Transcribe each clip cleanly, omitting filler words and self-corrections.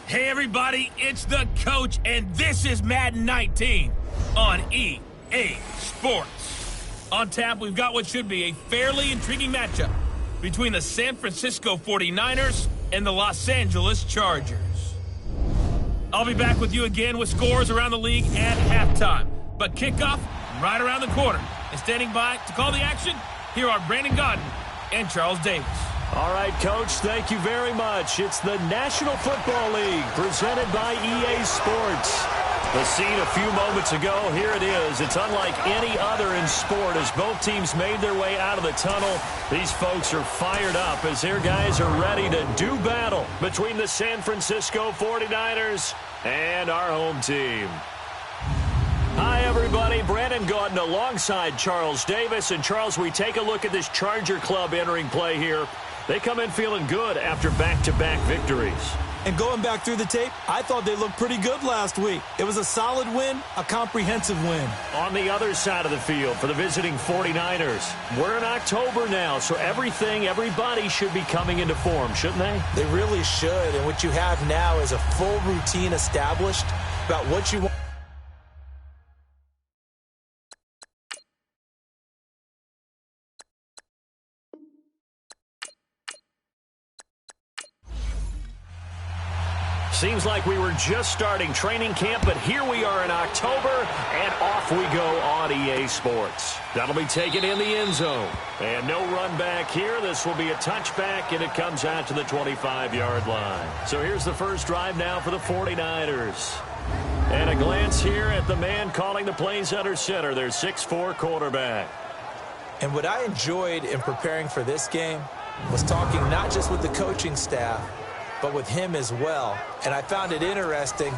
Hey everybody, it's the coach, and this is Madden 19 on EA Sports. On tap, we've got what should be a fairly intriguing matchup between the San Francisco 49ers and the Los Angeles Chargers. I'll be back with you again with scores around the league at halftime, but kickoff right around the corner. And standing by to call the action, here are Brandon Godden and Charles Davis. All right, Coach, thank you very much. It's the National Football League presented by EA Sports. The scene a few moments ago, here it is. It's unlike any other in sport as both teams made their way out of the tunnel. These folks are fired up as their guys are ready to do battle between the San Francisco 49ers and our home team. Hi, everybody. Brandon Godden alongside Charles Davis. And, Charles, we take a look at this Charger club entering play here. They come in feeling good after back-to-back victories. And going back through the tape, I thought they looked pretty good last week. It was a solid win, a comprehensive win. On the other side of the field for the visiting 49ers, we're in October now, so everybody should be coming into form, shouldn't they? They really should. And what you have now is a full routine established about what you want. Seems like we were just starting training camp, but here we are in October, and off we go on EA Sports. That'll be taken in the end zone. And no run back here. This will be a touchback, and it comes out to the 25-yard line. So here's the first drive now for the 49ers. And a glance here at the man calling the plays under center, their 6'4" quarterback. And what I enjoyed in preparing for this game was talking not just with the coaching staff, but with him as well. And I found it interesting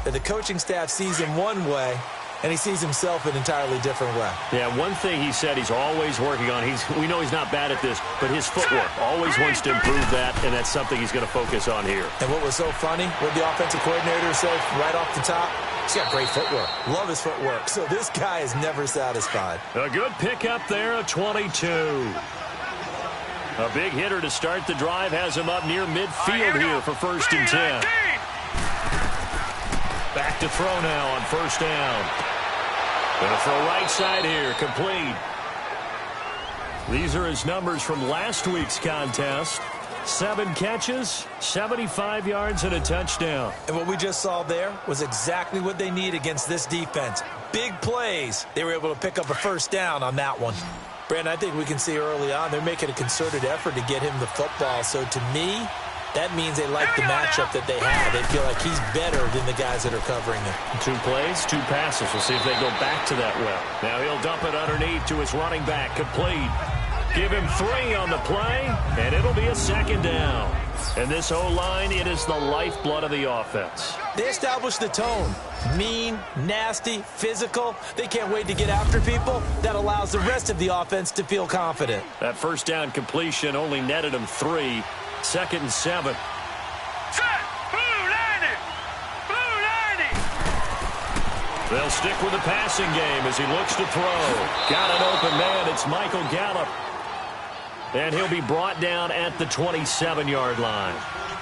that the coaching staff sees him one way, and he sees himself an entirely different way. Yeah, one thing he said he's always working on, we know he's not bad at this, but his footwork, always wants to improve that, and that's something he's going to focus on here. And what was so funny, what the offensive coordinator said right off the top, he's got great footwork. Love his footwork. So this guy is never satisfied. A good pickup there, a 22. A big hitter to start the drive has him up near midfield here for 1st and 10. Back to throw now on 1st down. Gonna throw right side here, complete. These are his numbers from last week's contest. 7 catches, 75 yards, and a touchdown. And what we just saw there was exactly what they need against this defense. Big plays. They were able to pick up a 1st down on that one. Brandon, I think we can see early on they're making a concerted effort to get him the football. So to me, that means they like the matchup that they have. They feel like he's better than the guys that are covering him. 2 plays, 2 passes. We'll see if they go back to that well. Now he'll dump it underneath to his running back, complete. Give him 3 on the play, and it'll be a 2nd down. And this O-line, it is the lifeblood of the offense. They established the tone. Mean, nasty, physical. They can't wait to get after people. That allows the rest of the offense to feel confident. That 1st down completion only netted him 3. 2nd and 7. Set! Blue 90! Blue 90! They'll stick with the passing game as he looks to throw. Got an open man. It's Michael Gallup. And he'll be brought down at the 27-yard line.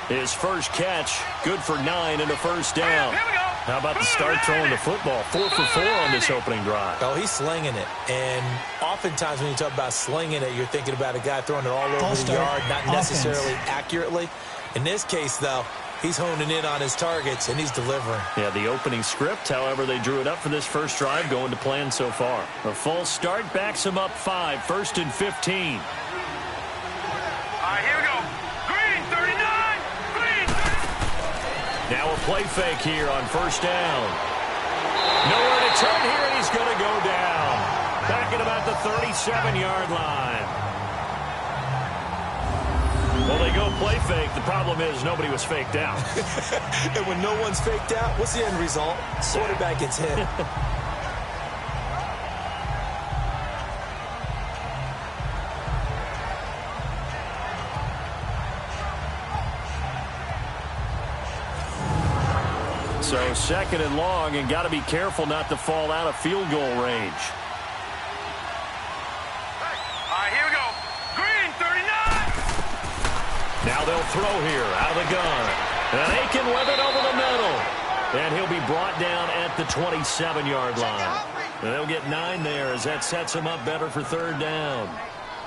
His first catch, good for 9 and a 1st down. How about the start throwing the football? 4 for 4 on this opening drive. Oh, he's slinging it. And oftentimes when you talk about slinging it, you're thinking about a guy throwing it all over the yard, not necessarily accurately. In this case, though, he's honing in on his targets, and he's delivering. Yeah, the opening script, however, they drew it up for this first drive, going to plan so far. A false start backs him up 5, 1st and 15. All right, here we go. Green, 39. Green. Now a play fake here on 1st down. Nowhere to turn here, and he's going to go down. Back at about the 37-yard line. Well, they go play fake. The problem is nobody was faked out. And when no one's faked out, what's the end result? Quarterback gets hit. So 2nd and long, and got to be careful not to fall out of field goal range. All right, here we go. Green, 39. Now they'll throw here out of the gun. And they can live it over brought down at the 27-yard line. They'll get 9 there as that sets them up better for third down.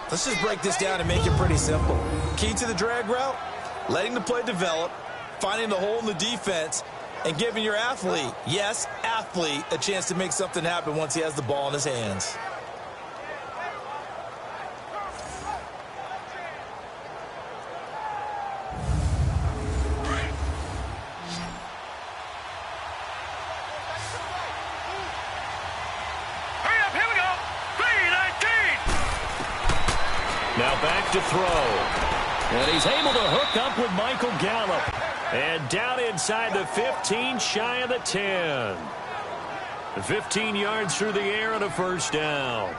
Let's just break this down and make it pretty simple. Key to the drag route, letting the play develop, finding the hole in the defense, and giving your athlete, yes, athlete, a chance to make something happen once he has the ball in his hands. Now back to throw. And he's able to hook up with Michael Gallup. And down inside the 15, shy of the 10. 15 yards through the air and a first down.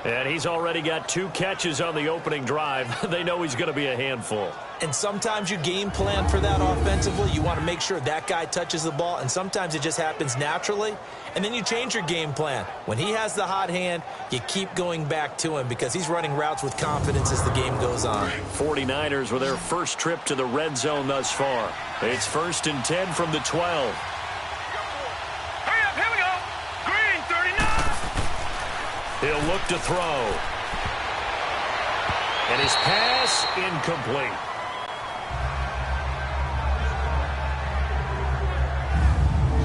And he's already got 2 catches on the opening drive. They know he's going to be a handful. And sometimes you game plan for that offensively. You want to make sure that guy touches the ball, and sometimes it just happens naturally. And then you change your game plan. When he has the hot hand, you keep going back to him because he's running routes with confidence as the game goes on. 49ers with their first trip to the red zone thus far. It's 1st and 10 from the 12. Hurry up, here we go. Green, 39. He'll look to throw. And his pass incomplete.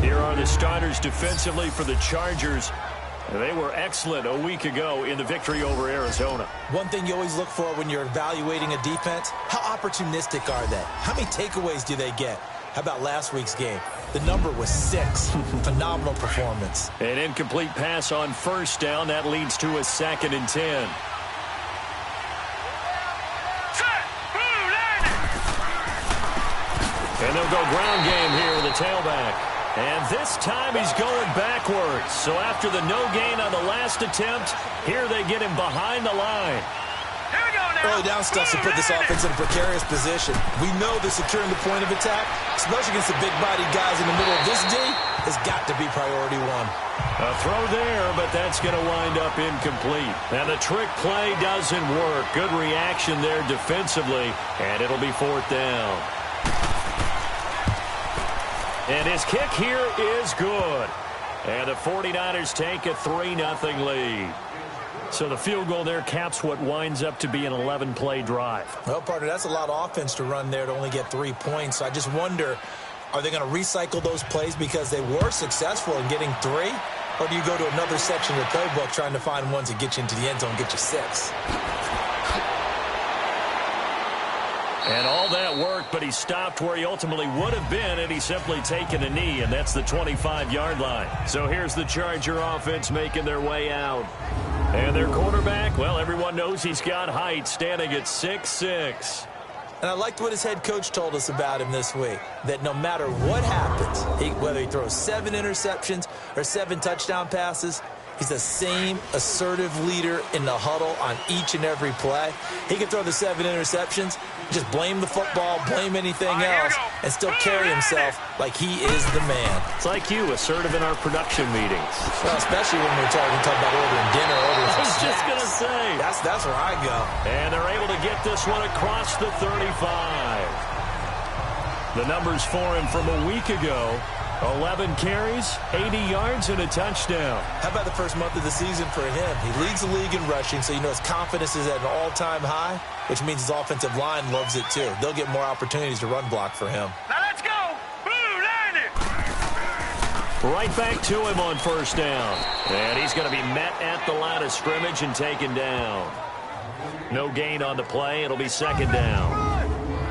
Here are the starters defensively for the Chargers. They were excellent a week ago in the victory over Arizona. One thing you always look for when you're evaluating a defense, how opportunistic are they? How many takeaways do they get? How about last week's game? The number was 6. Phenomenal performance. An incomplete pass on first down. That leads to a 2nd and 10. And they'll go ground game here with the tailback. And this time he's going backwards. So after the no gain on the last attempt, here they get him behind the line. Here we go now. Early down stuff to put this offense in a precarious position. We know that securing the point of attack, especially against the big-bodied guys in the middle of this D, has got to be priority 1. A throw there, but that's going to wind up incomplete. Now the trick play doesn't work. Good reaction there defensively, and it'll be 4th down. And his kick here is good. And the 49ers take a 3-0 lead. So the field goal there caps what winds up to be an 11-play drive. Well, partner, that's a lot of offense to run there to only get 3 points. So I just wonder, are they going to recycle those plays because they were successful in getting 3? Or do you go to another section of the playbook trying to find ones that get you into the end zone and get you 6? And all that worked, but he stopped where he ultimately would have been had he simply taken a knee, and that's the 25-yard line. So here's the Charger offense making their way out. And their quarterback, well, everyone knows he's got height, standing at 6'6". And I liked what his head coach told us about him this week, that no matter what happens, whether he throws 7 interceptions or 7 touchdown passes, he's the same assertive leader in the huddle on each and every play. He can throw the 7 interceptions, just blame the football, blame anything else, and still carry himself like he is the man. It's like you, assertive in our production meetings. Well, especially when we're talking about ordering dinner, ordering I was snacks. just going to say. That's where I go. And they're able to get this one across the 35. The numbers for him from a week ago: 11 carries, 80 yards, and a touchdown. How about the first month of the season for him? He leads the league in rushing, so you know his confidence is at an all-time high, which means his offensive line loves it too. They'll get more opportunities to run block for him. Now let's go. Blue, land it. Right back to him on first down. And he's going to be met at the line of scrimmage and taken down. No gain on the play. It'll be 2nd down.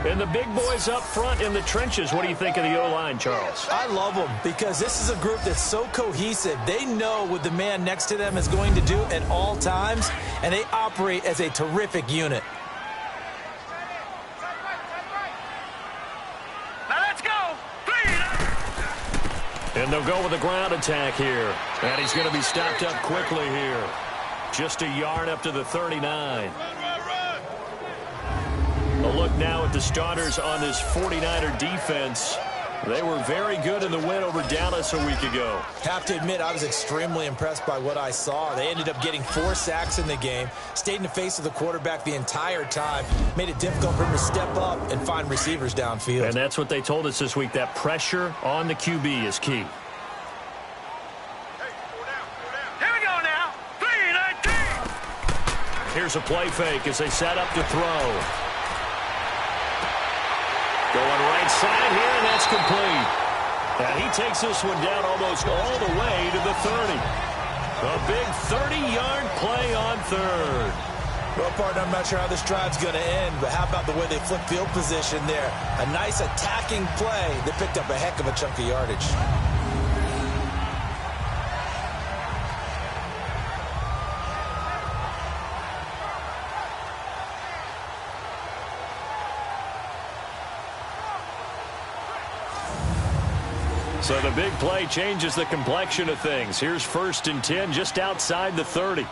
And the big boys up front in the trenches. What do you think of the O-line, Charles? I love them because this is a group that's so cohesive. They know what the man next to them is going to do at all times, and they operate as a terrific unit. Now let's go. And they'll go with a ground attack here. And he's going to be stopped up quickly here. Just a yard up to the 39. A look now at the starters on this 49er defense. They were very good in the win over Dallas a week ago. Have to admit, I was extremely impressed by what I saw. They ended up getting 4 sacks in the game, stayed in the face of the quarterback the entire time, made it difficult for him to step up and find receivers downfield. And that's what they told us this week, that pressure on the QB is key. Here's a play fake as they set up to throw. Going right side here, and that's complete. And he takes this one down almost all the way to the 30. A big 30-yard play on third. Well, partner, I'm not sure how this drive's going to end, but how about the way they flip field position there? A nice attacking play that picked up a heck of a chunk of yardage. So the big play changes the complexion of things. Here's 1st and 10 just outside the 30.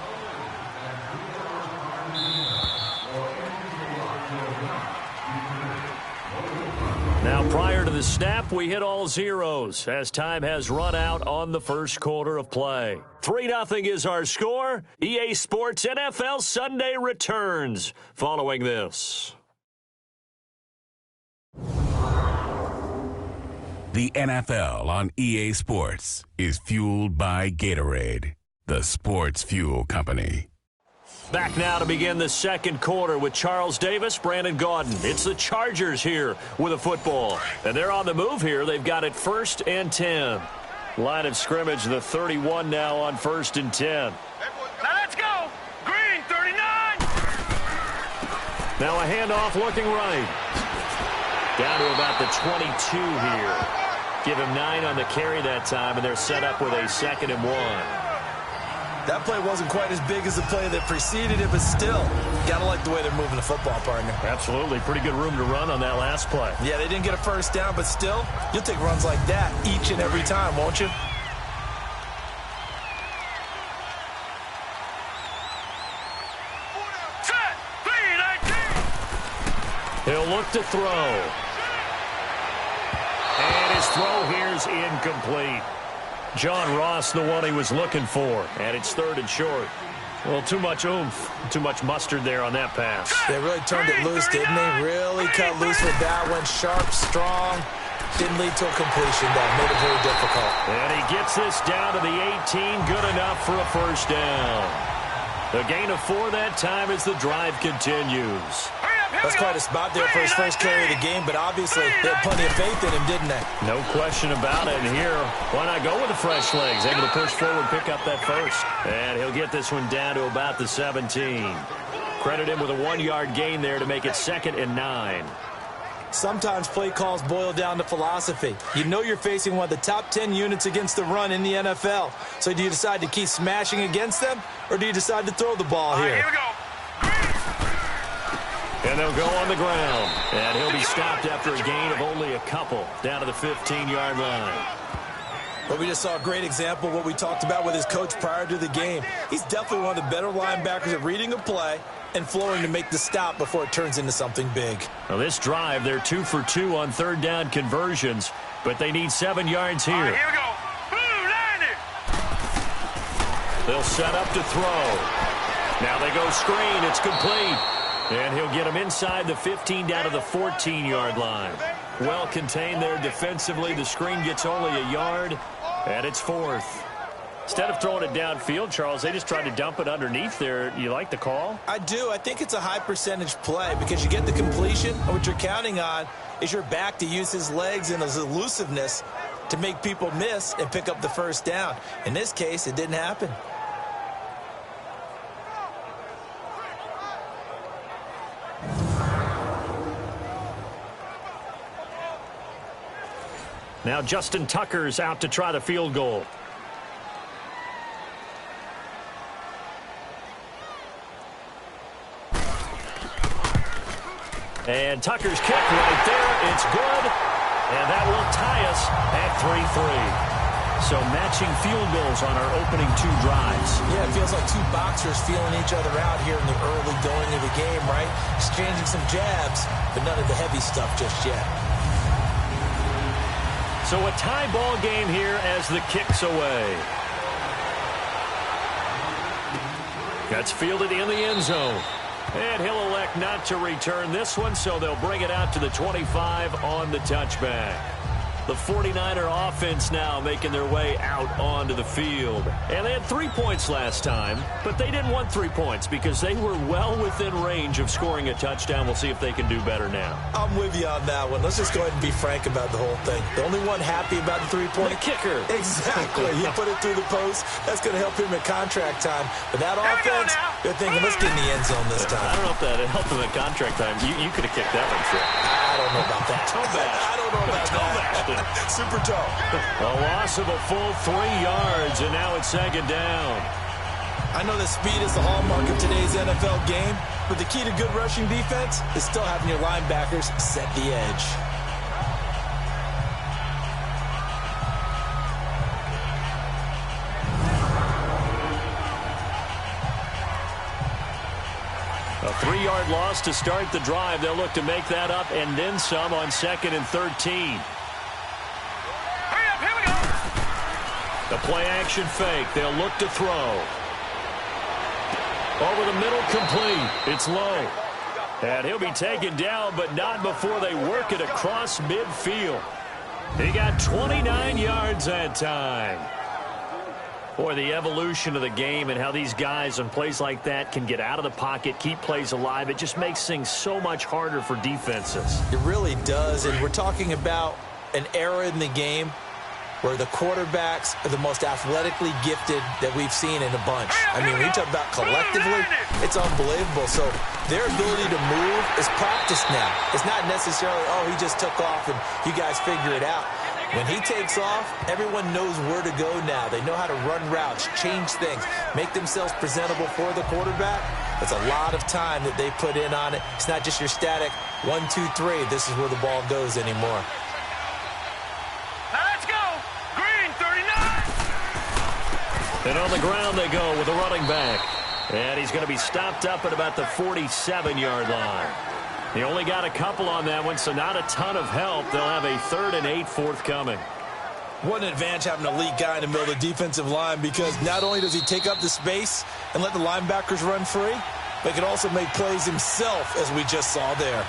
Now, prior to the snap, we hit all zeros as time has run out on the first quarter of play. 3-0 is our score. EA Sports NFL Sunday returns following this. The NFL on EA Sports is fueled by Gatorade, the sports fuel company. Back now to begin the second quarter with Charles Davis, Brandon Gaudin. It's the Chargers here with a football. And they're on the move here. They've got it 1st and 10. Line of scrimmage, the 31 now on 1st and 10. Now let's go. Green, 39. Now a handoff looking right. Down to about the 22 here. Give him 9 on the carry that time, and they're set up with a 2nd and 1. That play wasn't quite as big as the play that preceded it, but still, gotta like the way they're moving the football, partner. Absolutely. Pretty good room to run on that last play. Yeah, they didn't get a first down, but still, you'll take runs like that each and every time, won't you? Set. 3-19. He'll look to throw. And his throw here's incomplete. John Ross, the one he was looking for. And it's 3rd and short. Well, too much oomph, too much mustard there on that pass. They really turned it loose, didn't they? Really cut loose with that one. Sharp, strong. Didn't lead to a completion, though. Made it very difficult. And he gets this down to the 18. Good enough for a first down. The gain of 4 that time as the drive continues. That's quite a spot there for his first carry of the game, but obviously they had plenty of faith in him, didn't they? No question about it. And here, why not go with the fresh legs? Able to push forward, pick up that first. And he'll get this one down to about the 17. Credit him with a 1-yard gain there to make it 2nd and 9. Sometimes play calls boil down to philosophy. You know you're facing one of the top 10 units against the run in the NFL. So do you decide to keep smashing against them, or do you decide to throw the ball here? Here we go. And they'll go on the ground. And he'll be stopped after a gain of only a couple down to the 15-yard line. But we just saw a great example of what we talked about with his coach prior to the game. He's definitely one of the better linebackers at reading a play and flowing to make the stop before it turns into something big. Now this drive, they're 2 for 2 on 3rd down conversions, but they need 7 yards here. Here we go. Blue, landed. They'll set up to throw. Now they go screen. It's complete. And he'll get him inside the 15 down to the 14-yard line. Well contained there defensively. The screen gets only a yard, and it's 4th. Instead of throwing it downfield, Charles, they just tried to dump it underneath there. You like the call? I do. I think it's a high-percentage play because you get the completion, and what you're counting on is your back to use his legs and his elusiveness to make people miss and pick up the first down. In this case, it didn't happen. Now Justin Tucker's out to try the field goal. And Tucker's kick right there. It's good. And that will tie us at 3-3. So matching field goals on our opening 2 drives. Yeah, it feels like 2 boxers feeling each other out here in the early going of the game, right? Exchanging some jabs, but none of the heavy stuff just yet. So a tie ball game here as the kick's away. That's fielded in the end zone. And he'll elect not to return this one, so they'll bring it out to the 25 on the touchback. The 49er offense now making their way out onto the field. And they had 3 points last time, but they didn't want 3 points because they were well within range of scoring a touchdown. We'll see if they can do better now. I'm with you on that one. Let's just go ahead and be frank about the whole thing. The only one happy about the 3-point? The kicker. Exactly. He put it through the post. That's going to help him at contract time. But that offense, they're thinking, let's get in the end zone this time. I don't know if that helped him at contract time. You could have kicked that one, Trip. I don't know about that. Toe bash. I don't know about that. Super toe. A loss of a full 3 yards, and now it's second down. I know that speed is the hallmark of today's NFL game, but the key to good rushing defense is still having your linebackers set the edge. A 3-yard loss to start the drive. They'll look to make that up and then some on 2nd and 13. The play-action fake. They'll look to throw. Over the middle, complete. It's low. And he'll be taken down, but not before they work it across midfield. He got 29 yards that time. Boy, the evolution of the game and how these guys on plays like that can get out of the pocket, keep plays alive, it just makes things so much harder for defenses. It really does, and we're talking about an era in the game where the quarterbacks are the most athletically gifted that we've seen in a bunch. I mean, when you talk about collectively, it's unbelievable. So their ability to move is practiced now. It's not necessarily, oh, he just took off and you guys figure it out. When he takes off, everyone knows where to go now. They know how to run routes, change things, make themselves presentable for the quarterback. That's a lot of time that they put in on it. It's not just your static 1, 2, 3. This is where the ball goes anymore. And on the ground they go with a running back. And he's going to be stopped up at about the 47-yard line. He only got a couple on that one, so not a ton of help. They'll have a 3rd and 8 forthcoming. What an advantage having an elite guy in the middle of the defensive line, because not only does he take up the space and let the linebackers run free, but he can also make plays himself, as we just saw there.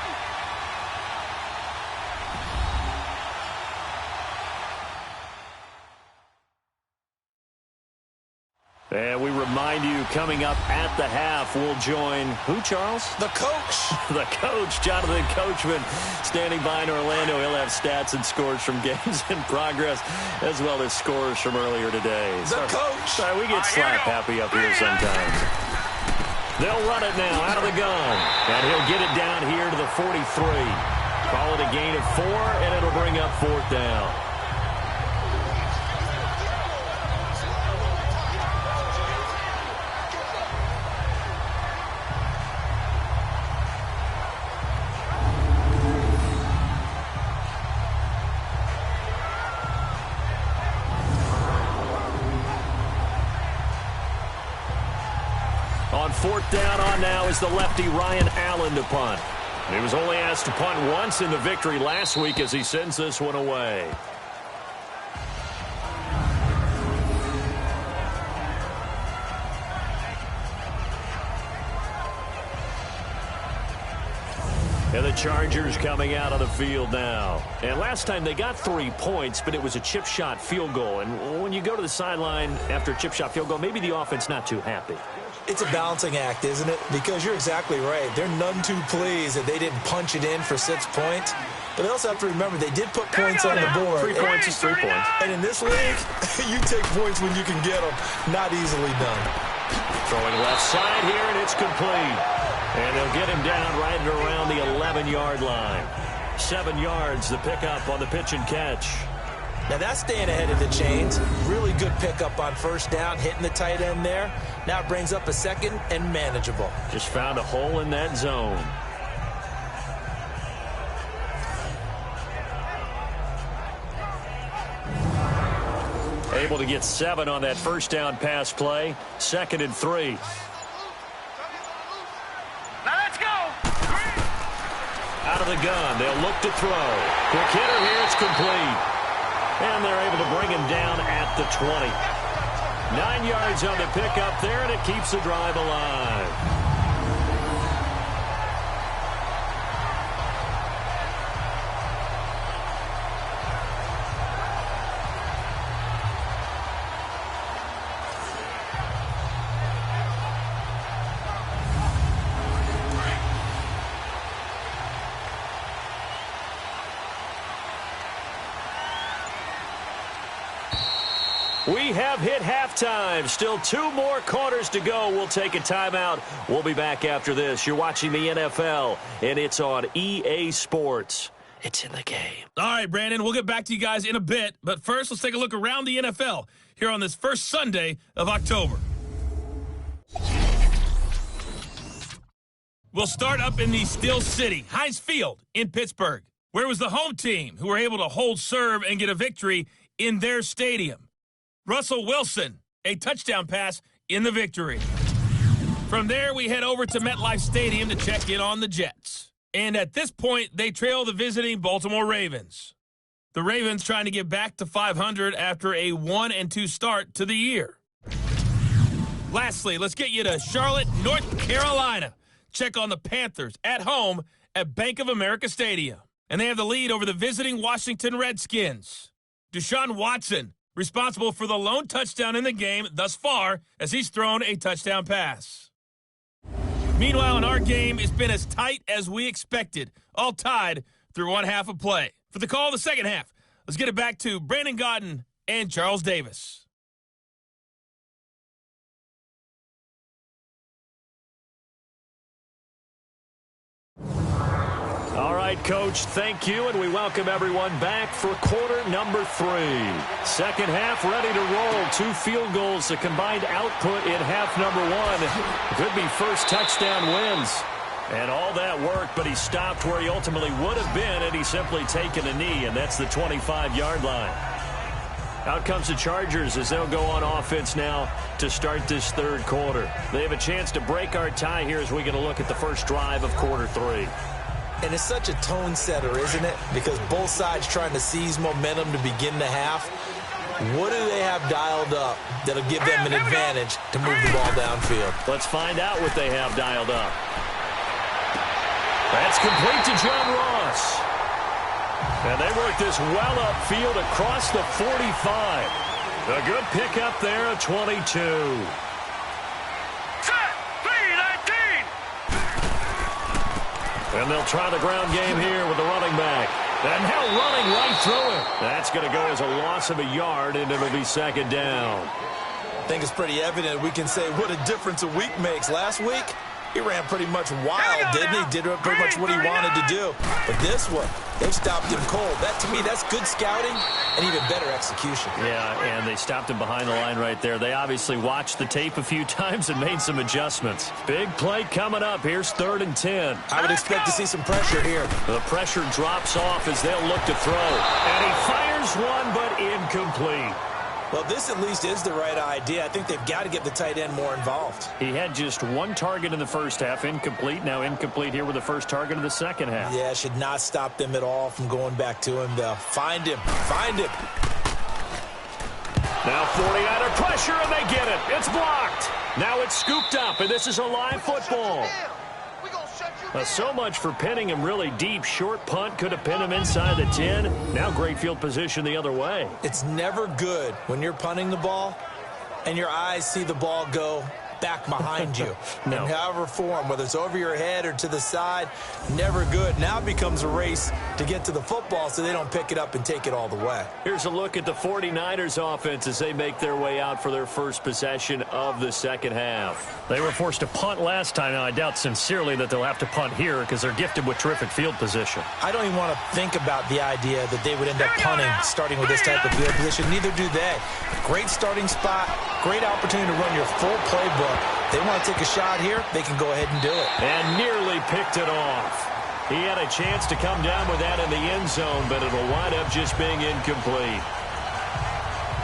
And we remind you, coming up at the half, we'll join who, Charles? The coach. The coach, Jonathan Coachman, standing by in Orlando. He'll have stats and scores from games in progress, as well as scores from earlier today. The coach. Sorry, we get slap happy up here sometimes. They'll run it now out of the gun. And he'll get it down here to the 43. Call it a gain of 4, and it'll bring up 4th down. On 4th down on now is the lefty Ryan Allen to punt. He was only asked to punt once in the victory last week as he sends this one away. And the Chargers coming out on the field now. And last time they got 3 points, but it was a chip shot field goal. And when you go to the sideline after a chip shot field goal, maybe the offense not too happy. It's a balancing act, isn't it? Because you're exactly right. They're none too pleased that they didn't punch it in for 6 points. But they also have to remember they did put points on the board. 3 points is 3 points. And in this league, you take points when you can get them. Not easily done. Throwing left side here, and it's complete. And they'll get him down right around the 11-yard line. 7 yards, the pickup on the pitch and catch. Now that's staying ahead of the chains. Really good pickup on 1st down, hitting the tight end there. Now it brings up a 2nd and manageable. Just found a hole in that zone. Able to get 7 on that 1st down pass play. 2nd and 3. Now let's go. Out of the gun, they'll look to throw. Quick hitter here, it's complete. And they're able to bring him down at the 20. 9 yards on the pickup there, and it keeps the drive alive. We have hit halftime. Still 2 more quarters to go. We'll take a timeout. We'll be back after this. You're watching the NFL, and it's on EA Sports. It's in the game. All right, Brandon, we'll get back to you guys in a bit. But first, let's take a look around the NFL here on this first Sunday of October. We'll start up in the Steel City, Heinz Field in Pittsburgh, where it was the home team who were able to hold serve and get a victory in their stadium. Russell Wilson, a touchdown pass in the victory. From there, we head over to MetLife Stadium to check in on the Jets. And at this point, they trail the visiting Baltimore Ravens. The Ravens trying to get back to 500 after a 1-2 start to the year. Lastly, let's get you to Charlotte, North Carolina. Check on the Panthers at home at Bank of America Stadium. And they have the lead over the visiting Washington Redskins. Deshaun Watson, responsible for the lone touchdown in the game thus far as he's thrown a touchdown pass. Meanwhile, in our game, it's been as tight as we expected, all tied through one half of play. For the call of the second half, let's get it back to Brandon Gaudin and Charles Davis. All right, Coach, thank you, and we welcome everyone back for quarter number 3. Second half ready to roll. 2 field goals, a combined output in half number 1. Could be first touchdown wins. And all that work, but he stopped where he ultimately would have been, and he's simply taken a knee, and that's the 25-yard line. Out comes the Chargers as they'll go on offense now to start this third quarter. They have a chance to break our tie here as we get a look at the first drive of quarter 3. And it's such a tone setter, isn't it? Because both sides trying to seize momentum to begin the half. What do they have dialed up that'll give them an advantage to move the ball downfield? Let's find out what they have dialed up. That's complete to John Ross. And they work this well upfield across the 45. A good pickup there at 22. And they'll try the ground game here with the running back. And now running right through it. That's going to go as a loss of a yard, and it'll be second down. I think it's pretty evident we can say what a difference a week makes. Last week, he ran pretty much wild, didn't he? Did pretty much what he wanted to do. But this one, they stopped him cold. That, to me, that's good scouting and even better execution. Yeah, and they stopped him behind the line right there. They obviously watched the tape a few times and made some adjustments. Big play coming up. Here's 3rd and 10. I would expect to see some pressure here. The pressure drops off as they'll look to throw. And he fires one, but incomplete. Well, this at least is the right idea. I think they've got to get the tight end more involved. He had just 1 target in the first half, incomplete. Now incomplete here with the first target of the second half. Yeah, should not stop them at all from going back to him, though. Find him. Find him. Now 49er pressure, and they get it. It's blocked. Now it's scooped up, and this is a live football. So much for pinning him really deep. Short punt could have pinned him inside the 10. Now great field position the other way. It's never good when you're punting the ball and your eyes see the ball go back behind you. No. In however form, whether it's over your head or to the side, never good. Now it becomes a race to get to the football so they don't pick it up and take it all the way. Here's a look at the 49ers offense as they make their way out for their first possession of the second half. They were forced to punt last time. Now, I doubt sincerely that they'll have to punt here because they're gifted with terrific field position. I don't even want to think about the idea that they would end up punting starting with this type of field position. Neither do they. Great starting spot, great opportunity to run your full playbook. They want to take a shot here, they can go ahead and do it. And nearly picked it off. He had a chance to come down with that in the end zone, but it'll wind up just being incomplete.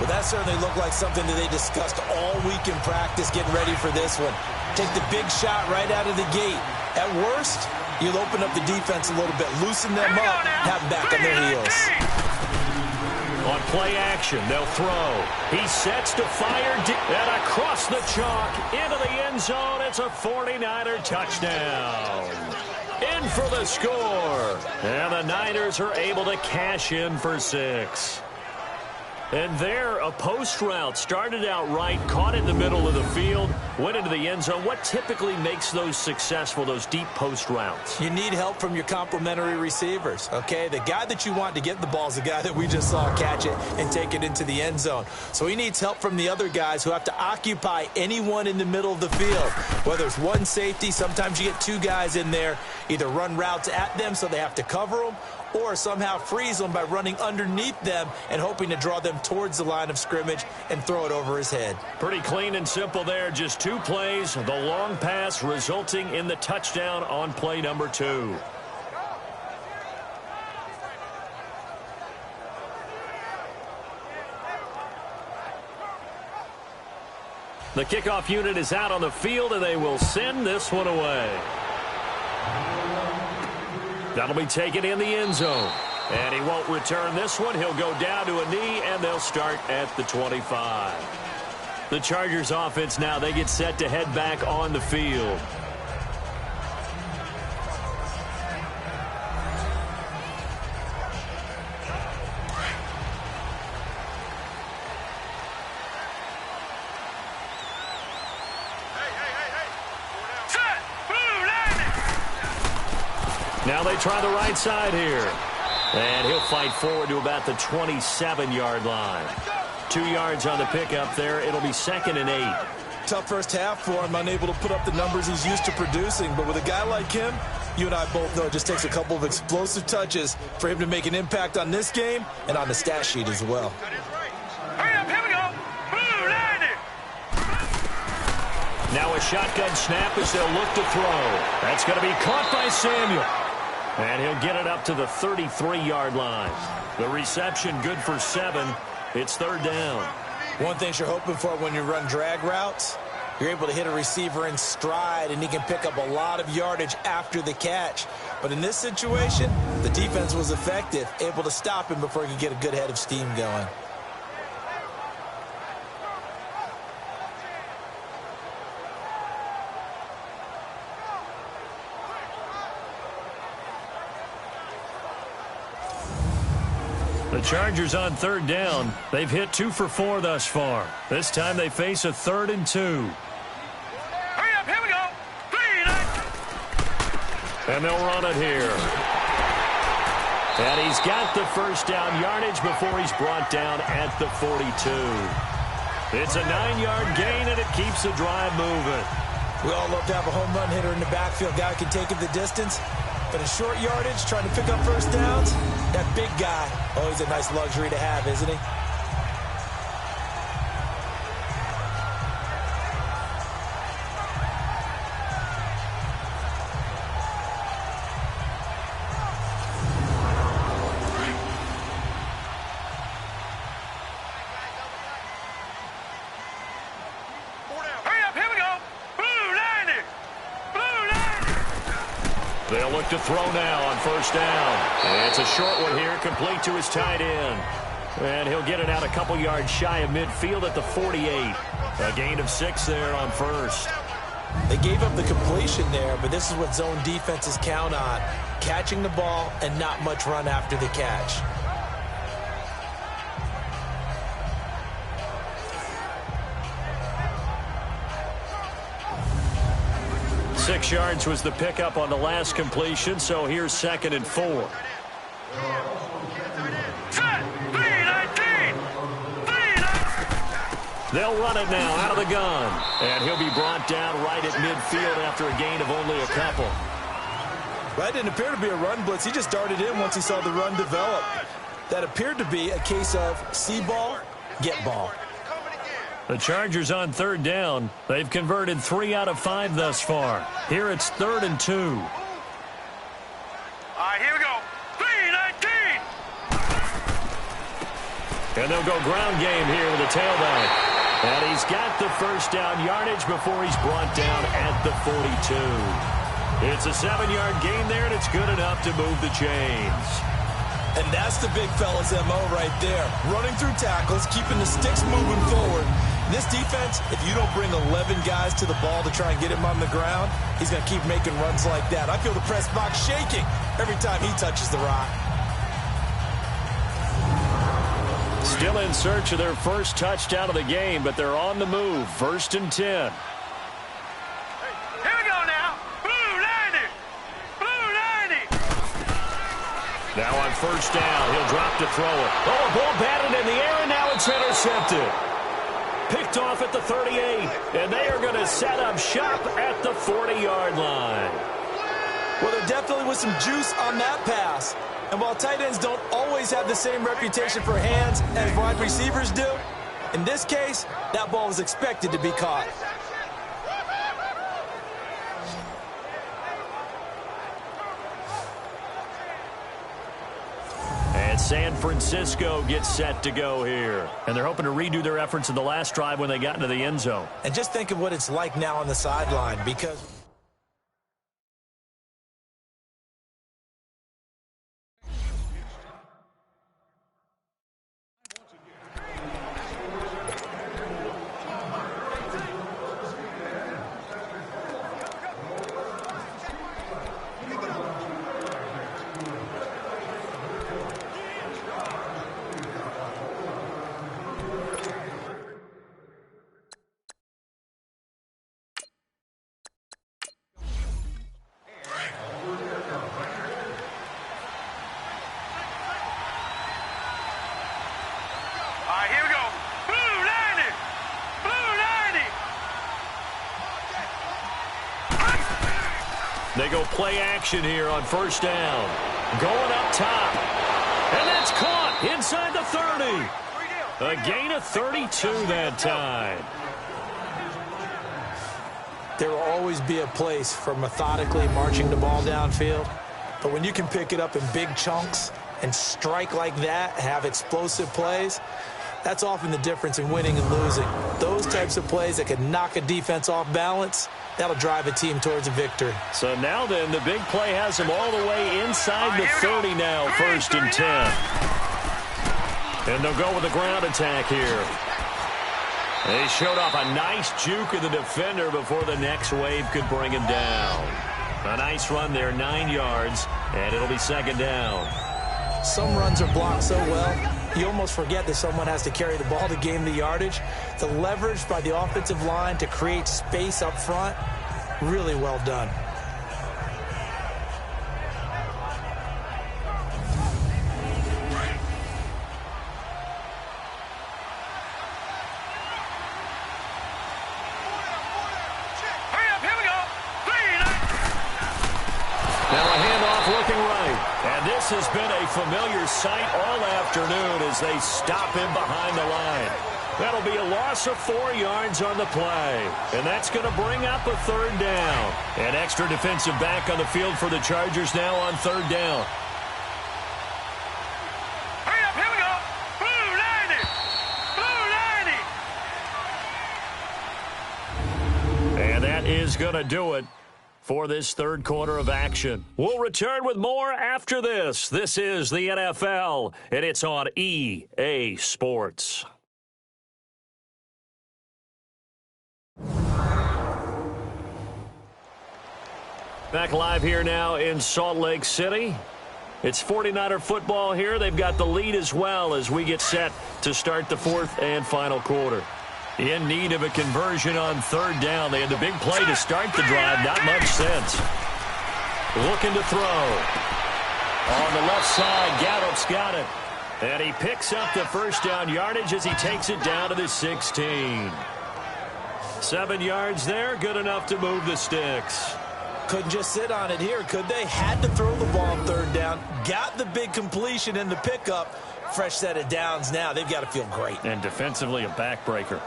Well, that certainly looked like something that they discussed all week in practice, getting ready for this one. Take the big shot right out of the gate. At worst, you'll open up the defense a little bit, loosen them up, have them back on their heels. On play action, they'll throw. He sets to fire and across the chalk into the end zone. It's a 49er touchdown. In for the score. And the Niners are able to cash in for 6. And there, a post route started out right, caught in the middle of the field, went into the end zone. What typically makes those successful, those deep post routes? You need help from your complementary receivers, okay? The guy that you want to get the ball is the guy that we just saw catch it and take it into the end zone. So he needs help from the other guys who have to occupy anyone in the middle of the field. Whether it's one safety, sometimes you get 2 guys in there, either run routes at them so they have to cover them, or somehow freeze them by running underneath them and hoping to draw them towards the line of scrimmage and throw it over his head. Pretty clean and simple there. Just 2 plays. The long pass resulting in the touchdown on play number 2. The kickoff unit is out on the field, and they will send this one away. That'll be taken in the end zone. And he won't return this one. He'll go down to a knee, and they'll start at the 25. The Chargers offense now, they get set to head back on the field. Now they try the right side here. And he'll fight forward to about the 27-yard line. 2 yards on the pickup there. It'll be 2nd and 8. Tough first half for him, unable to put up the numbers he's used to producing. But with a guy like him, you and I both know it just takes a couple of explosive touches for him to make an impact on this game and on the stat sheet as well. Hurry up, here we go. Blue, landing. Now a shotgun snap as they'll look to throw. That's going to be caught by Samuel. And he'll get it up to the 33-yard line. The reception good for 7. It's 3rd down. One thing you're hoping for when you run drag routes, you're able to hit a receiver in stride, and he can pick up a lot of yardage after the catch. But in this situation, the defense was effective, able to stop him before he could get a good head of steam going. The Chargers on 3rd down. They've hit 2 for 4 thus far. This time they face a 3rd and 2. Hurry up, here we go. 3, 9. And they'll run it here. And he's got the first down yardage before he's brought down at the 42. It's a 9-yard gain, and it keeps the drive moving. We all love to have a home run hitter in the backfield. Guy who can take it the distance. But in short yardage, trying to pick up first downs, that big guy, always a nice luxury to have, isn't he? Hurry up, here we go. Blue, landing. Blue, landing. They'll look to throw now on first down. And it's a short one here, complete to his tight end. And he'll get it out a couple yards shy of midfield at the 48. A gain of 6 there on first. They gave up the completion there, but this is what zone defenses count on. Catching the ball and not much run after the catch. Six yards was the pickup on the last completion, so here's 2nd and 4. Set. 3-19. 3-19. They'll run it now out of the gun. And he'll be brought down right at midfield after a gain of only a couple. That didn't appear to be a run blitz. He just darted in once he saw the run develop. That appeared to be a case of see ball, get ball. The Chargers on 3rd down. They've converted 3 out of 5 thus far. Here it's 3rd and 2. All right, here we go. 3-19. And they'll go ground game here with a tailback. And he's got the first down yardage before he's brought down at the 42. It's a 7-yard gain there, and it's good enough to move the chains. And that's the big fella's MO right there. Running through tackles, keeping the sticks moving forward. This defense, if you don't bring 11 guys to the ball to try and get him on the ground, he's going to keep making runs like that. I feel the press box shaking every time he touches the rock. Still in search of their first touchdown of the game, but they're on the move. 1st and 10. Here we go now. Blue 90. Blue 90. Now on 1st down, he'll drop to throw it. Oh, a ball batted in the air, and now it's intercepted. Picked off at the 38, and they are going to set up shop at the 40-yard line. Well, there definitely was some juice on that pass. And while tight ends don't always have the same reputation for hands as wide receivers do, in this case, that ball was expected to be caught. And San Francisco gets set to go here. And they're hoping to redo their efforts in the last drive when they got into the end zone. And just think of what it's like now on the sideline, because All right, here we go. Blue 90. Blue 90. They go play action here on 1st down. Going up top. And that's caught inside the 30. A gain of 32 that time. there will always be a place for methodically marching the ball downfield. But when you can pick it up in big chunks and strike like that, have explosive plays, that's often the difference in winning and losing. Those types of plays that can knock a defense off balance, that'll drive a team towards a victory. So now then, the big play has them all the way inside the 30 now, 1st and 10. And they'll go with the ground attack here. They showed off a nice juke of the defender before the next wave could bring him down. A nice run there, 9 yards, and it'll be 2nd down. Some runs are blocked so well, you almost forget that someone has to carry the ball to gain the yardage. The leverage by the offensive line to create space up front, really well done. Has been a familiar sight all afternoon as they stop him behind the line. That'll be a loss of 4 yards on the play, and that's going to bring up a 3rd down. An extra defensive back on the field for the Chargers now on 3rd down. Hurry up, here we go. Blue 90. Blue 90. And that is going to do it for this 3rd quarter of action. We'll return with more after this. This is the NFL, and it's on EA Sports. Back live here now in Salt Lake City. It's 49er football here. They've got the lead as well as we get set to start the 4th and final quarter. In need of a conversion on 3rd down. They had the big play to start the drive. Not much sense. Looking to throw. On the left side, Gallup's got it. And he picks up the 1st down yardage as he takes it down to the 16. 7 yards there, good enough to move the sticks. Couldn't just sit on it here, could they? Had to throw the ball on 3rd down. Got the big completion in the pickup. Fresh set of downs now. They've got to feel great. And defensively, a backbreaker.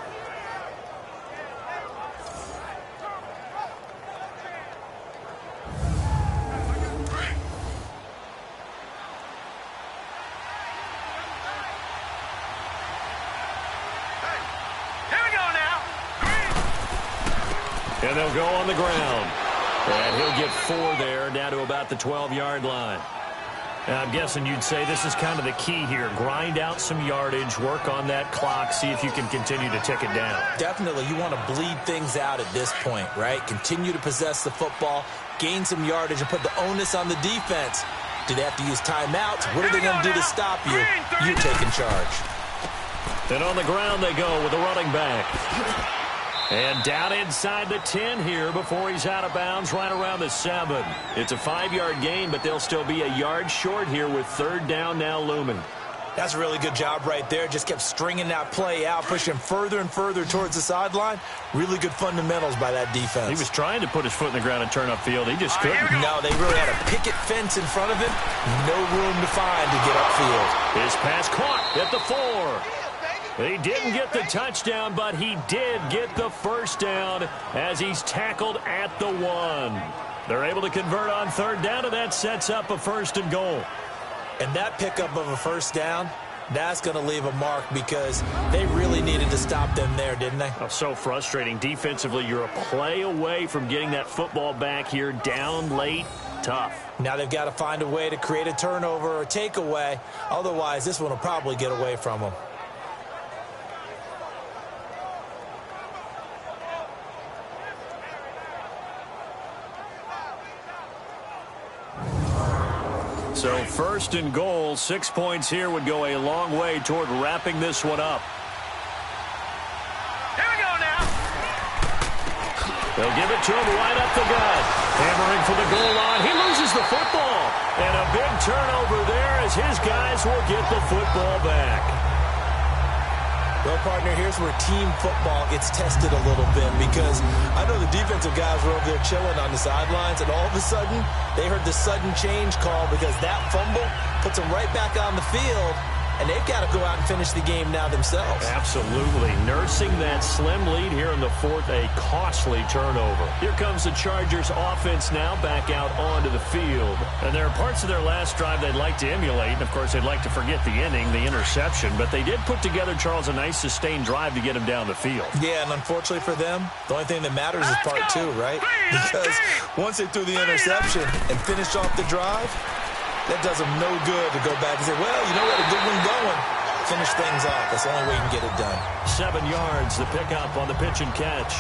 And they'll go on the ground. And he'll get 4 there, down to about the 12-yard line. I'm guessing you'd say this is kind of the key here. Grind out some yardage, work on that clock, see if you can continue to tick it down. Definitely. You want to bleed things out at this point, right? Continue to possess the football, gain some yardage, and put the onus on the defense. Do they have to use timeouts? What are they going to do to stop you? You're taking charge. And on the ground they go with the running back. And down inside the 10 here before he's out of bounds right around the 7. It's a 5-yard gain, but they'll still be a yard short here with third down now looming. That's a really good job right there. Just kept stringing that play out, pushing further and further towards the sideline. Really good fundamentals by that defense. He was trying to put his foot in the ground and turn upfield. He just couldn't. No, they really had a picket fence in front of him. No room to find to get upfield. His pass caught at the 4. He didn't get the touchdown, but he did get the first down as he's tackled at the 1. They're able to convert on third down, and that sets up a 1st and goal. And that pickup of a first down, that's going to leave a mark because they really needed to stop them there, didn't they? Oh, so frustrating. Defensively, you're a play away from getting that football back here down late. Tough. Now they've got to find a way to create a turnover or takeaway. Otherwise, this one will probably get away from them. So 1st and goal, 6 points here would go a long way toward wrapping this one up. Here we go now. They'll give it to him right up the gut. Hammering for the goal line. He loses the football. And a big turnover there as his guys will get the football back. Well, partner, here's where team football gets tested a little bit because I know the defensive guys were over there chilling on the sidelines, and all of a sudden, they heard the sudden change call because that fumble puts them right back on the field, and they've got to go out and finish the game now themselves. Absolutely. Nursing that slim lead here in the 4th, a costly turnover. Here comes the Chargers offense now back out onto the field. And there are parts of their last drive they'd like to emulate. And, of course, they'd like to forget the inning, the interception. But they did put together, Charles, a nice sustained drive to get him down the field. Yeah, and unfortunately for them, the only thing that matters is part 2, right? Because once they threw the interception and finished off the drive, that does them no good to go back and say, well, you know what, a good one going. Finish things off. That's the only way you can get it done. 7 yards, the pickup on the pitch and catch.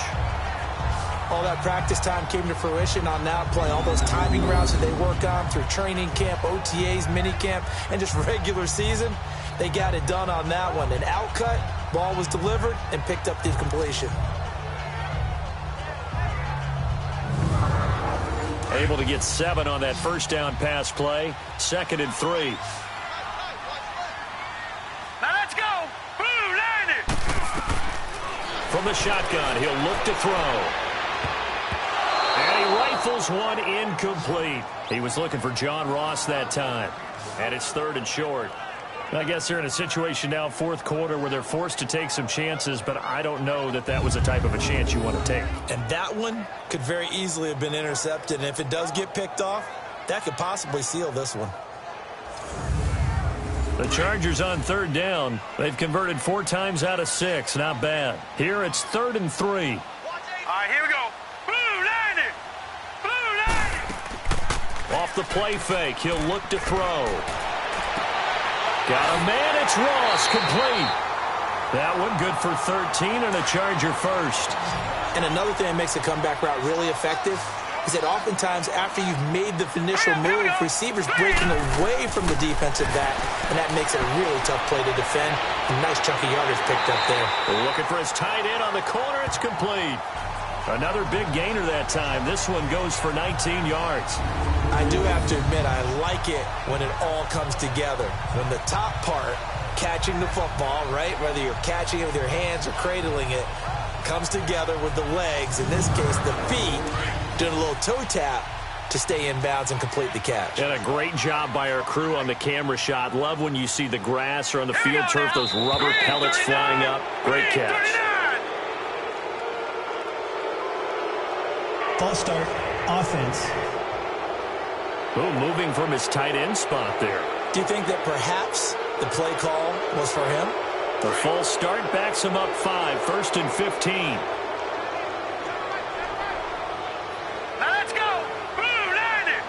All that practice time came to fruition on that play. All those timing routes that they work on through training camp, OTAs, minicamp, and just regular season, they got it done on that one. An outcut, ball was delivered, and picked up the completion. Able to get 7 on that first down pass play. 2nd and 3. Now let's go. Blue line it. From the shotgun, he'll look to throw. And he rifles one incomplete. He was looking for John Ross that time. And it's 3rd and short. I guess they're in a situation now, 4th quarter, where they're forced to take some chances, but I don't know that that was the type of a chance you want to take. And that one could very easily have been intercepted. And if it does get picked off, that could possibly seal this one. The Chargers on 3rd down. They've converted 4 times out of 6. Not bad. Here it's 3rd and 3. All right, here we go. Blue line it. Blue line it. Off the play fake, he'll look to throw. Got a man, it's Ross, complete. That one good for 13 and a Charger first. And another thing that makes the comeback route really effective is that oftentimes after you've made the initial move, receivers breaking away from the defensive back, and that makes it a really tough play to defend. A nice chunk of yardage picked up there. Looking for his tight end on the corner, it's complete. Another big gainer that time. This one goes for 19 yards. I do have to admit, I like it when it all comes together. When the top part, catching the football, right, whether you're catching it with your hands or cradling it, comes together with the legs, in this case the feet, doing a little toe tap to stay in bounds and complete the catch. And a great job by our crew on the camera shot. Love when you see the grass or on the field turf, those rubber pellets flying up. Great catch. False start, offense. Oh, moving from his tight end spot there. Do you think that perhaps the play call was for him? The false start backs him up 5, 1st and 15. Now let's go. Blue line it.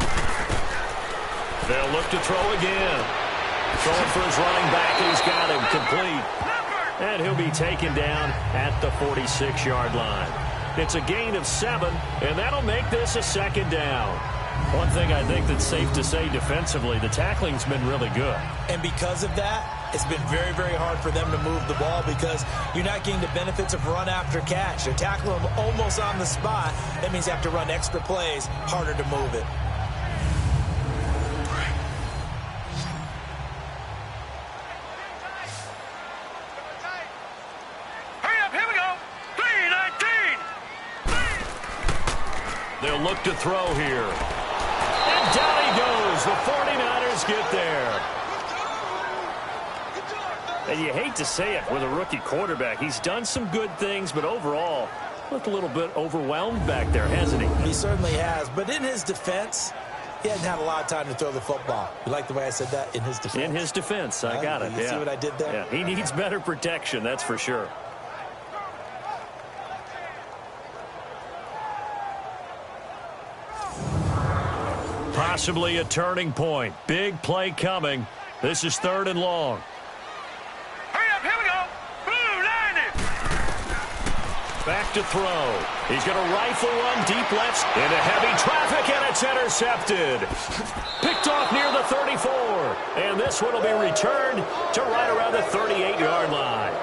They'll look to throw again. Throwing for his running back, and he's got him complete. And he'll be taken down at the 46-yard line. It's a gain of 7, and that'll make this a second down. One thing I think that's safe to say defensively, the tackling's been really good. And because of that, it's been very, very hard for them to move the ball because you're not getting the benefits of run after catch. They're tackling them almost on the spot. That means you have to run extra plays, harder to move it. They'll look to throw here. And down he goes. The 49ers get there. And you hate to say it with a rookie quarterback. He's done some good things, but overall, looked a little bit overwhelmed back there, hasn't he? He certainly has. But in his defense, he hasn't had a lot of time to throw the football. You like the way I said that? In his defense? In his defense. I got it. You see what I did there? Yeah, he needs better protection, that's for sure. Possibly a turning point. Big play coming. This is 3rd and long. Hurry up, here we go. Blue line it. Back to throw. He's going to rifle one deep left into heavy traffic, and it's intercepted. Picked off near the 34. And this one will be returned to right around the 38-yard line.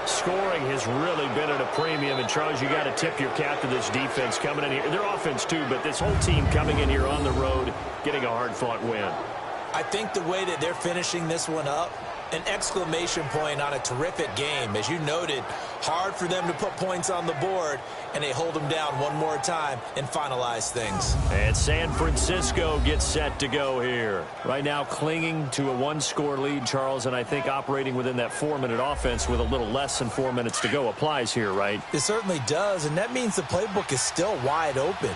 Scoring has really been at a premium, and Charles, you got to tip your cap to this defense coming in here. Their offense too, but this whole team coming in here on the road, getting a hard-fought win. I think the way that they're finishing this one up, an exclamation point on a terrific game. As you noted, hard for them to put points on the board, and they hold them down one more time and finalize things. And San Francisco gets set to go here. Right now clinging to a 1-score lead, Charles, and I think operating within that 4-minute offense with a little less than 4 minutes to go applies here, right? It certainly does, and that means the playbook is still wide open.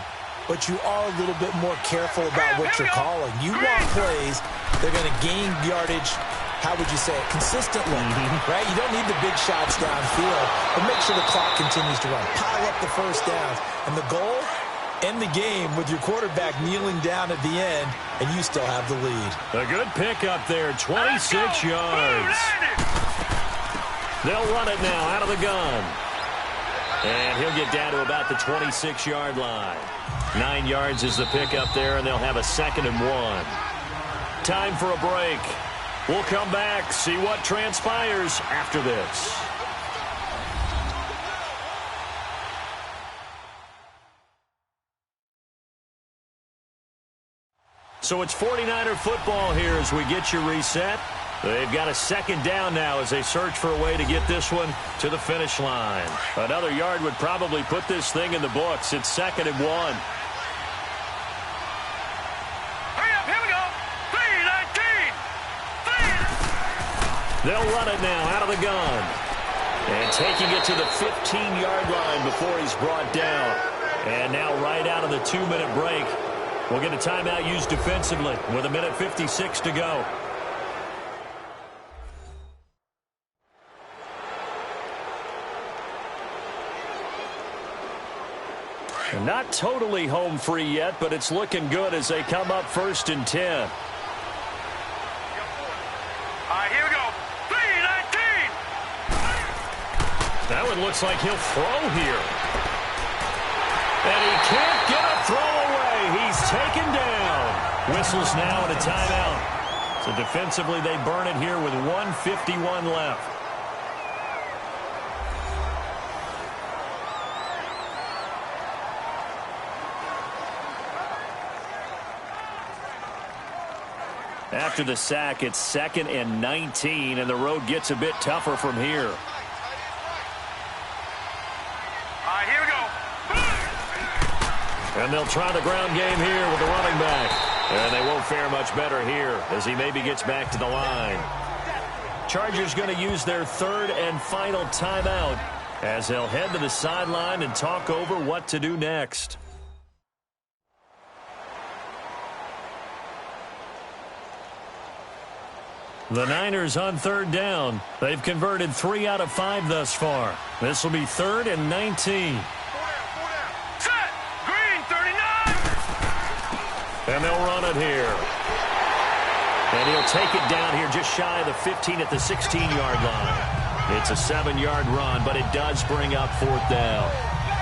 But you are a little bit more careful about what you're calling. You want plays, they're going to gain yardage, how would you say it, consistently, right? You don't need the big shots downfield, but make sure the clock continues to run. Pile up the first downs. And the goal, end the game with your quarterback kneeling down at the end, and you still have the lead. A good pickup there, 26 yards. They'll run it now out of the gun. And he'll get down to about the 26-yard line. 9 yards is the pickup there, and they'll have a 2nd and 1. Time for a break. We'll come back, see what transpires after this. So it's 49er football here as we get you reset. They've got a 2nd down now as they search for a way to get this one to the finish line. Another yard would probably put this thing in the books. It's 2nd and 1. They'll run it now out of the gun. And taking it to the 15-yard line before he's brought down. And now right out of the 2-minute break, we'll get a timeout used defensively with 1:56 to go. Not totally home free yet, but it's looking good as they come up 1st and 10. All right, here we go. 3-19. That one looks like he'll throw here. And he can't get a throw away. He's taken down. Whistles now and a timeout. So defensively, they burn it here with 1:51 left. After the sack, it's 2nd and 19, and the road gets a bit tougher from here. All right, here we go. And they'll try the ground game here with the running back. And they won't fare much better here as he maybe gets back to the line. Chargers going to use their 3rd and final timeout as they'll head to the sideline and talk over what to do next. The Niners on 3rd down. They've converted 3 out of 5 thus far. This will be 3rd and 19. Set. Green 39. And they'll run it here. And he'll take it down here just shy of the 15 at the 16-yard line. It's a 7-yard run, but it does bring up 4th down.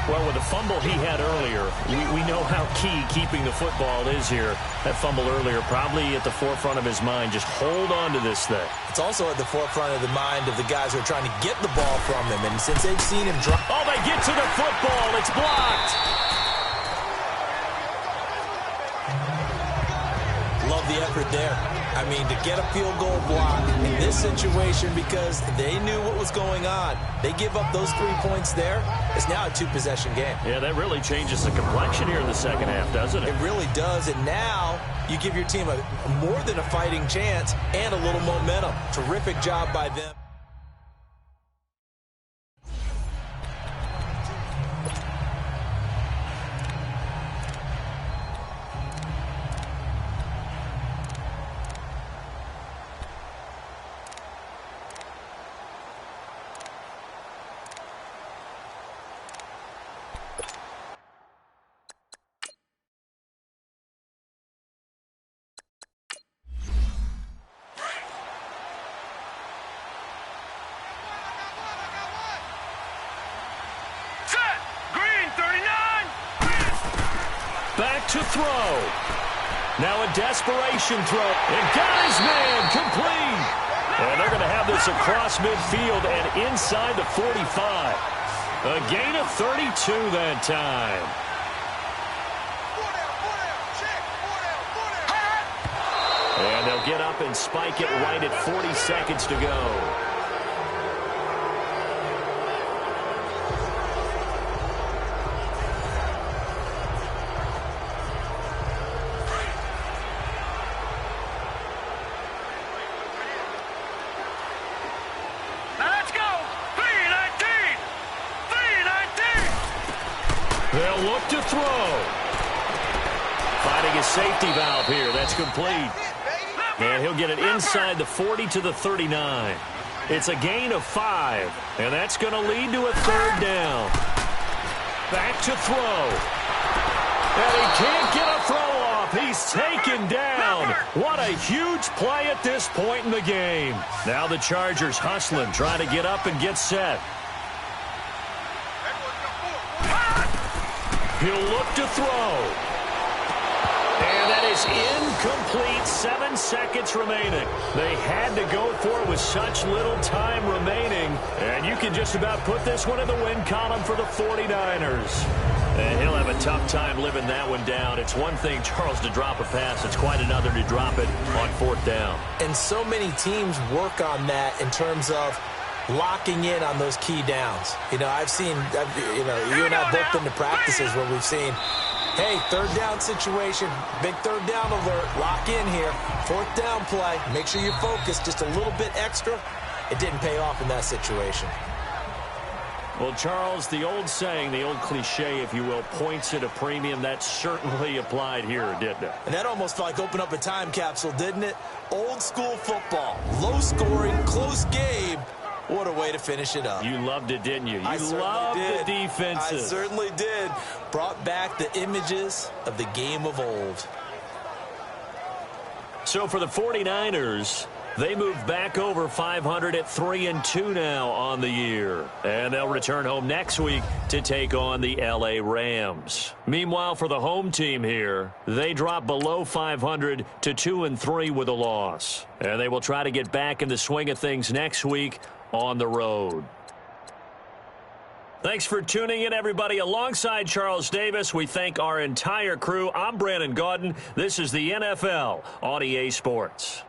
Well, with the fumble he had earlier, we know how key keeping the football is here. That fumble earlier probably at the forefront of his mind. Just hold on to this thing. It's also at the forefront of the mind of the guys who are trying to get the ball from him. And since they've seen him drop... Oh, they get to the football. It's blocked. Love the effort there. I mean, to get a field goal block in this situation because they knew what was going on. They give up those 3 points there. It's now a 2-possession game. Yeah, that really changes the complexion here in the second half, doesn't it? It really does. And now you give your team a more than a fighting chance and a little momentum. Terrific job by them. Back to throw. Now a desperation throw. And got his man complete. And they're going to have this across midfield and inside the 45. A gain of 32 that time. And they'll get up and spike it right at 40 seconds to go. They'll look to throw. Finding a safety valve here. That's complete. And he'll get it inside the 40 to the 39. It's a gain of 5. And that's going to lead to a 3rd down. Back to throw. And he can't get a throw off. He's taken down. What a huge play at this point in the game. Now the Chargers hustling, trying to get up and get set. He'll look to throw. And that is incomplete. 7 seconds remaining. They had to go for it with such little time remaining. And you can just about put this one in the win column for the 49ers. And he'll have a tough time living that one down. It's one thing, Charles, to drop a pass. It's quite another to drop it on 4th down. And so many teams work on that in terms of locking in on those key downs. You know, you and I both been to practices where we've seen, hey, 3rd down situation, big 3rd down alert, lock in here, 4th down play, make sure you focus just a little bit extra. It didn't pay off in that situation. Well, Charles, the old saying, the old cliche, if you will, points at a premium, that certainly applied here, didn't it? And that almost felt like opened up a time capsule, didn't it? Old school football, low scoring, close game. What a way to finish it up. You loved it, didn't you? I loved did. The defenses. I certainly did. Brought back the images of the game of old. So for the 49ers, they move back over 500 at 3-2 now on the year. And they'll return home next week to take on the LA Rams. Meanwhile, for the home team here, they drop below 500 to 2-3 with a loss. And they will try to get back in the swing of things next week on the road. Thanks for tuning in, everybody. Alongside Charles Davis, we thank our entire crew. I'm Brandon Gaudin. This is the NFL on EA Sports.